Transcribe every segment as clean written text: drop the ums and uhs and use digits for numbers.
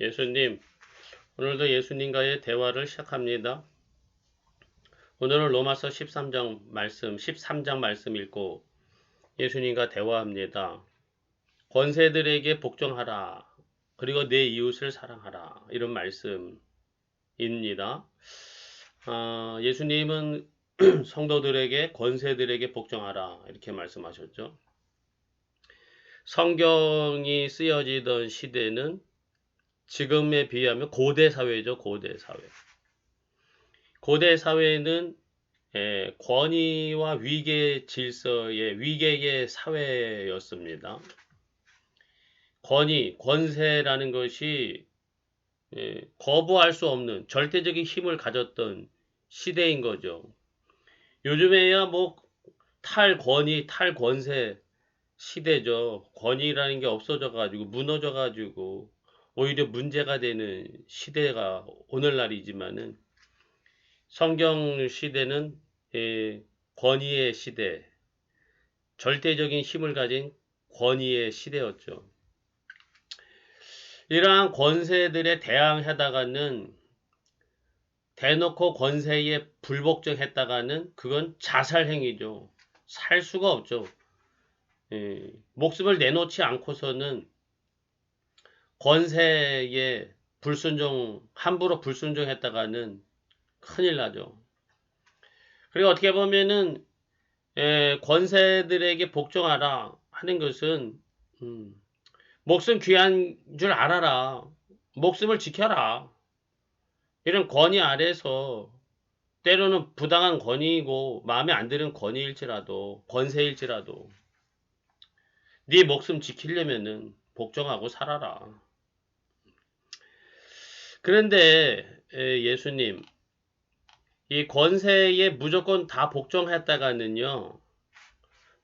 예수님, 오늘도 예수님과의 대화를 시작합니다. 오늘은 로마서 13장 말씀 읽고 예수님과 대화합니다. 권세들에게 복종하라. 그리고 내 이웃을 사랑하라. 이런 말씀입니다. 예수님은 성도들에게 권세들에게 복종하라. 이렇게 말씀하셨죠. 성경이 쓰여지던 시대는 지금에 비하면 고대 사회죠. 고대 사회. 고대 사회는 권위와 위계 질서의 위계의 사회였습니다. 권세라는 것이 거부할 수 없는 절대적인 힘을 가졌던 시대인 거죠. 요즘에야 뭐 탈권세 시대죠. 권위라는 게 없어져가지고 무너져가지고 오히려 문제가 되는 시대가 오늘날이지만은 성경 시대는 권위의 시대, 절대적인 힘을 가진 권위의 시대였죠. 이러한 권세들에 대항하다가는 대놓고 권세에 불복종했다가는 그건 자살행위죠. 살 수가 없죠. 목숨을 내놓지 않고서는 권세에 함부로 불순종했다가는 큰일 나죠. 그리고 어떻게 보면은 권세들에게 복종하라 하는 것은 목숨 귀한 줄 알아라. 목숨을 지켜라. 이런 권위 아래서 때로는 부당한 권위이고 마음에 안 드는 권세일지라도 네 목숨 지키려면은 복종하고 살아라. 그런데 예수님, 이 권세에 무조건 다 복종했다가는요,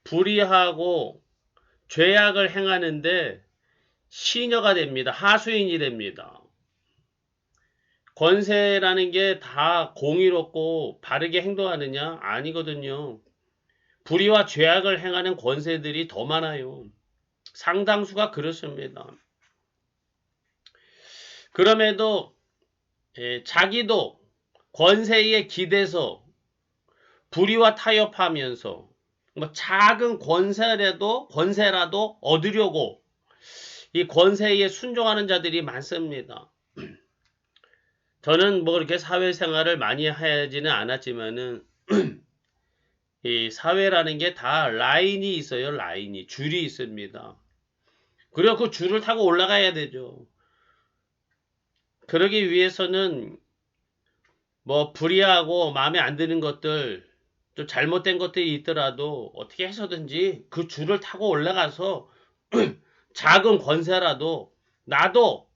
불의하고 죄악을 행하는데 시녀가 됩니다. 하수인이 됩니다. 권세라는 게 다 공의롭고 바르게 행동하느냐? 아니거든요. 불의와 죄악을 행하는 권세들이 더 많아요. 상당수가 그렇습니다. 그럼에도 자기도 권세에 기대서 불의와 타협하면서 뭐 작은 권세라도 얻으려고 이 권세에 순종하는 자들이 많습니다. 저는 뭐 그렇게 사회생활을 많이 하지는 않았지만은 이 사회라는 게 다 라인이 있어요. 줄이 있습니다. 그리고 그 줄을 타고 올라가야 되죠. 그러기 위해서는 뭐 불의하고 마음에 안 드는 것들, 좀 잘못된 것들이 있더라도 어떻게 해서든지 그 줄을 타고 올라가서 작은 권세라도 나도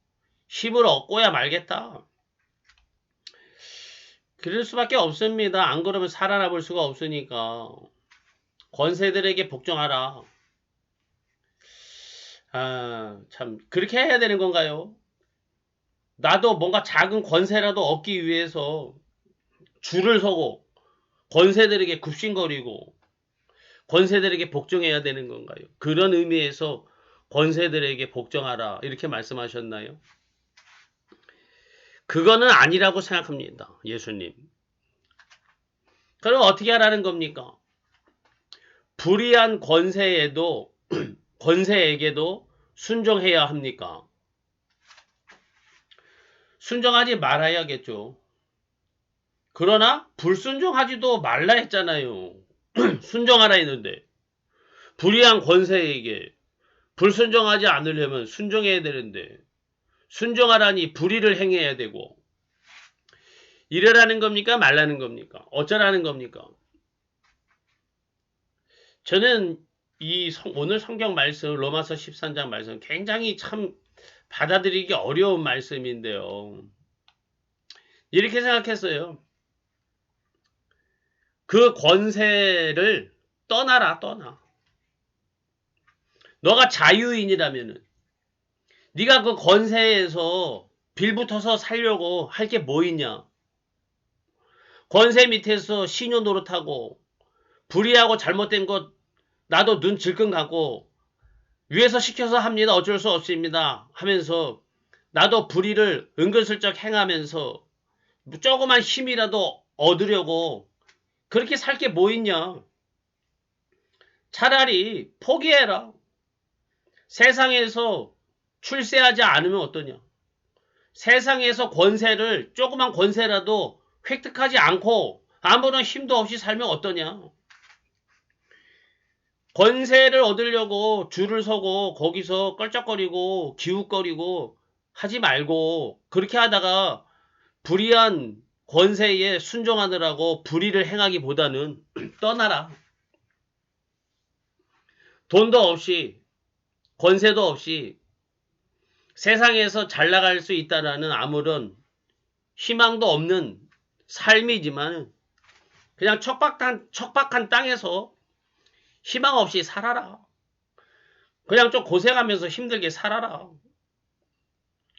힘을 얻고야 말겠다. 그럴 수밖에 없습니다. 안 그러면 살아남을 수가 없으니까. 권세들에게 복종하라. 참 그렇게 해야 되는 건가요? 나도 뭔가 작은 권세라도 얻기 위해서 줄을 서고 권세들에게 굽신거리고 권세들에게 복종해야 되는 건가요? 그런 의미에서 권세들에게 복종하라 이렇게 말씀하셨나요? 그거는 아니라고 생각합니다. 예수님. 그럼 어떻게 하라는 겁니까? 불의한 권세에게도 순종해야 합니까? 순종하지 말아야겠죠. 그러나 불순종하지도 말라 했잖아요. 순종하라 했는데 불의한 권세에게 불순종하지 않으려면 순종해야 되는데 순종하라니 불의를 행해야 되고 이러라는 겁니까? 말라는 겁니까? 어쩌라는 겁니까? 저는 오늘 성경 말씀 로마서 13장 말씀 굉장히 참 받아들이기 어려운 말씀인데요. 이렇게 생각했어요. 그 권세를 떠나. 너가 자유인이라면은 네가 그 권세에서 빌붙어서 살려고 할 게 뭐 있냐? 권세 밑에서 신요 노릇하고 불의하고 잘못된 것 나도 눈 질끈 감고 위에서 시켜서 합니다. 어쩔 수 없습니다. 하면서 나도 불의를 은근슬쩍 행하면서 조그만 힘이라도 얻으려고 그렇게 살 게 뭐 있냐. 차라리 포기해라. 세상에서 출세하지 않으면 어떠냐. 세상에서 권세를 조그만 권세라도 획득하지 않고 아무런 힘도 없이 살면 어떠냐. 권세를 얻으려고 줄을 서고 거기서 껄쩍거리고 기웃거리고 하지 말고 그렇게 하다가 불의한 권세에 순종하느라고 불의를 행하기보다는 떠나라. 돈도 없이 권세도 없이 세상에서 잘 나갈 수 있다라는 아무런 희망도 없는 삶이지만 그냥 척박한 땅에서 희망 없이 살아라. 그냥 좀 고생하면서 힘들게 살아라.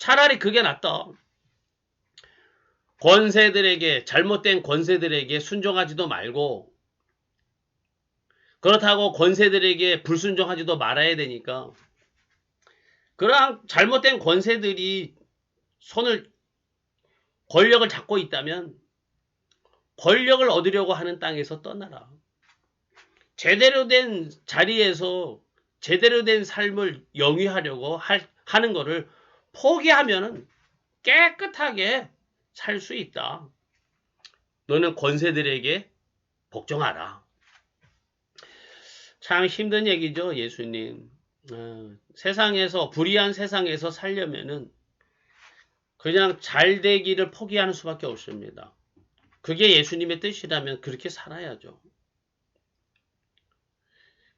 차라리 그게 낫다. 권세들에게, 잘못된 권세들에게 순종하지도 말고 그렇다고 권세들에게 불순종하지도 말아야 되니까 그러한 잘못된 권세들이 권력을 잡고 있다면 권력을 얻으려고 하는 땅에서 떠나라. 제대로 된 자리에서 제대로 된 삶을 영위하려고 하는 거를 포기하면 깨끗하게 살 수 있다. 너는 권세들에게 복종하라. 참 힘든 얘기죠, 예수님. 불의한 세상에서 살려면은 그냥 잘 되기를 포기하는 수밖에 없습니다. 그게 예수님의 뜻이라면 그렇게 살아야죠.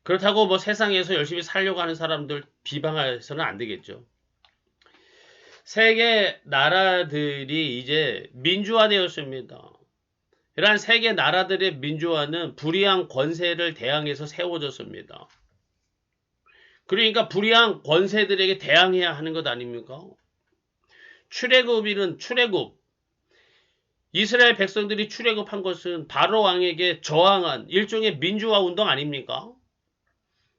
그렇다고 뭐 세상에서 열심히 살려고 하는 사람들 비방해서는 안 되겠죠. 세계 나라들이 이제 민주화되었습니다. 이러한 세계 나라들의 민주화는 불의한 권세를 대항해서 세워졌습니다. 그러니까 불의한 권세들에게 대항해야 하는 것 아닙니까? 출애굽. 이스라엘 백성들이 출애굽한 것은 바로 왕에게 저항한 일종의 민주화 운동 아닙니까?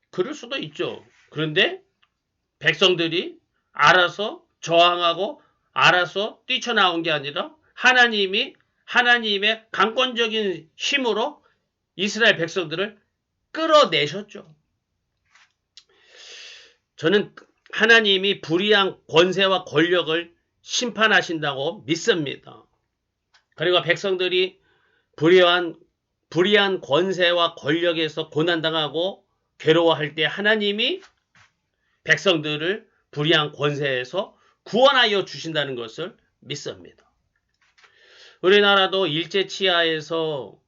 그럴 수도 있죠. 그런데 백성들이 알아서 저항하고 알아서 뛰쳐나온 게 아니라 하나님의 강권적인 힘으로 이스라엘 백성들을 끌어내셨죠. 저는 하나님이 불의한 권세와 권력을 심판하신다고 믿습니다. 그리고 백성들이 불의한 권세와 권력에서 고난당하고 괴로워할 때 하나님이 백성들을 불의한 권세에서 구원하여 주신다는 것을 믿습니다. 우리나라도 일제치하에서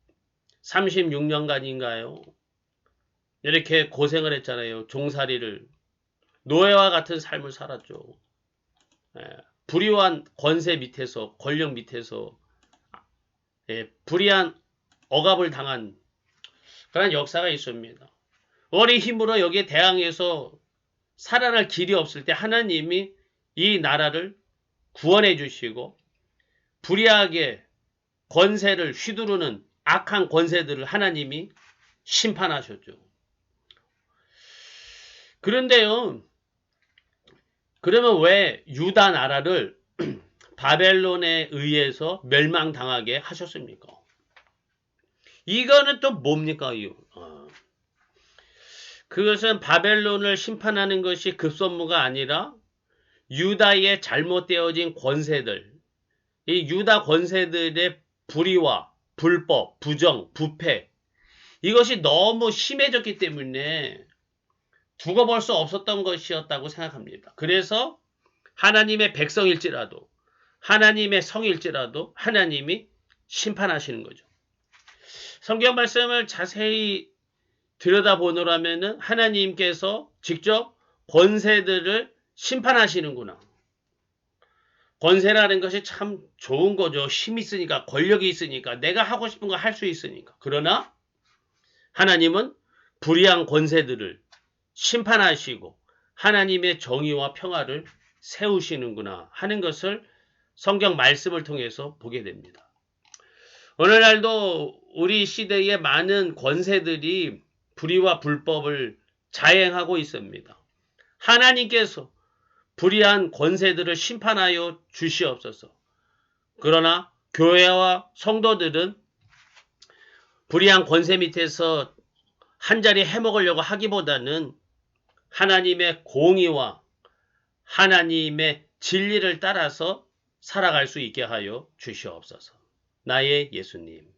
36년간인가요? 이렇게 고생을 했잖아요. 종살이를. 노예와 같은 삶을 살았죠. 불의한 권세 밑에서, 권력 밑에서 불의한 억압을 당한 그런 역사가 있습니다. 우리 힘으로 여기에 대항해서 살아날 길이 없을 때 하나님이 이 나라를 구원해 주시고 불의하게 권세를 휘두르는 악한 권세들을 하나님이 심판하셨죠. 그런데요, 그러면 왜 유다 나라를 바벨론에 의해서 멸망당하게 하셨습니까? 이거는 또 뭡니까? 그것은 바벨론을 심판하는 것이 급선무가 아니라 유다의 잘못되어진 권세들, 이 유다 권세들의 불의와 불법, 부정, 부패 이것이 너무 심해졌기 때문에 두고 볼 수 없었던 것이었다고 생각합니다. 그래서 하나님의 백성일지라도 하나님의 성일지라도 하나님이 심판하시는 거죠. 성경 말씀을 자세히 들여다보노라면은 하나님께서 직접 권세들을 심판하시는구나. 권세라는 것이 참 좋은 거죠. 힘이 있으니까, 권력이 있으니까, 내가 하고 싶은 거 할 수 있으니까. 그러나 하나님은 불의한 권세들을 심판하시고 하나님의 정의와 평화를 세우시는구나 하는 것을 성경 말씀을 통해서 보게 됩니다. 오늘날도 우리 시대의 많은 권세들이 불의와 불법을 자행하고 있습니다. 하나님께서 불의한 권세들을 심판하여 주시옵소서. 그러나 교회와 성도들은 불의한 권세 밑에서 한 자리 해먹으려고 하기보다는 하나님의 공의와 하나님의 진리를 따라서 살아갈 수 있게 하여 주시옵소서. 나의 예수님.